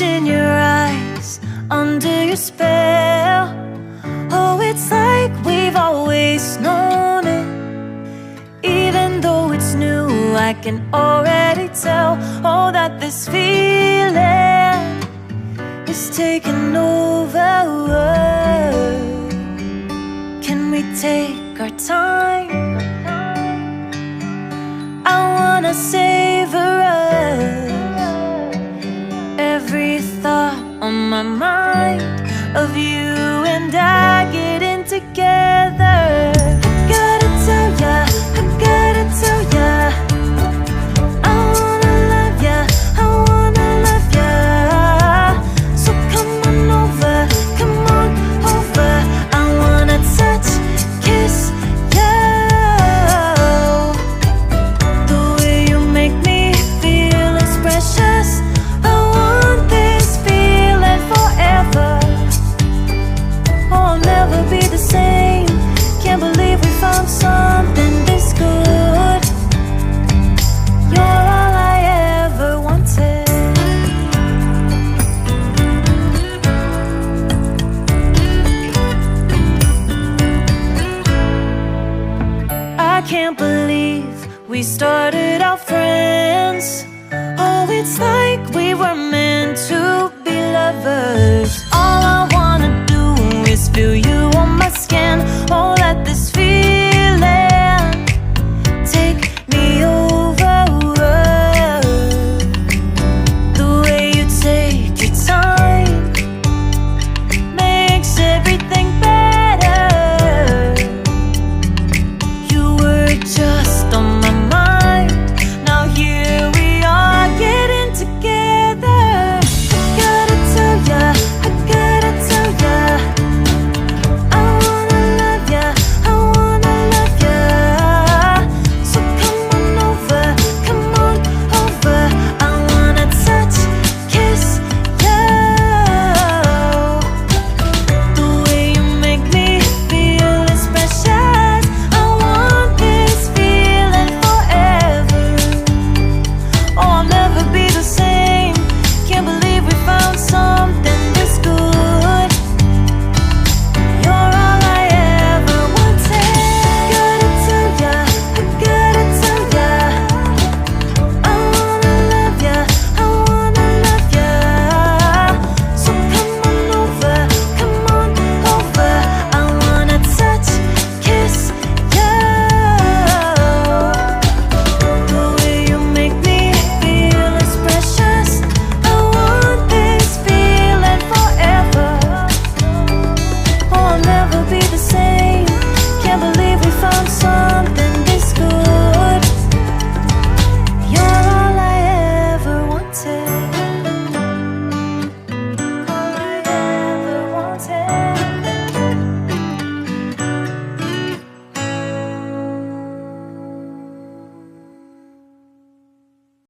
lost in your eyes, under your spell. Oh, it's like we've always known it. Even though it's new, I can already tell, oh, that this feeling is taking over. Can we take our time? I wanna savor us. Every thought on my mind of you and I getting together. I gotta tell ya, I gotta tell ya, I wanna love ya, I wanna love ya. So come on over, come on over. I wanna touch, kiss ya. The way you make me feel is precious. I want this feeling forever. Oh, I'll never be the same. Can't believe we found something this good. You're all I ever wanted. I can't believe we started out friends. Oh, it's like we were meant to be lovers. All I wanna do is feel you on my skin. Oh, let this feeling take me over. The way you take your time makes everything better. You were just on my mind. Now here we are getting together. I gotta tell ya, I gotta tell ya, I wanna love ya, I wanna love ya. So come on over, come on over. I wanna touch, kiss ya. The way you make me feel is precious. I want this feeling forever. Oh, I'll never be the same. Can't believe we found something this good. You're all I ever wanted. Gotta tell ya, I gotta tell ya, I wanna love ya, I wanna love ya. So come on over, come on over. I wanna touch, kiss ya. The way you make me feel is precious. I want this feeling forever. Oh, I'll never be the same. Can't believe we found something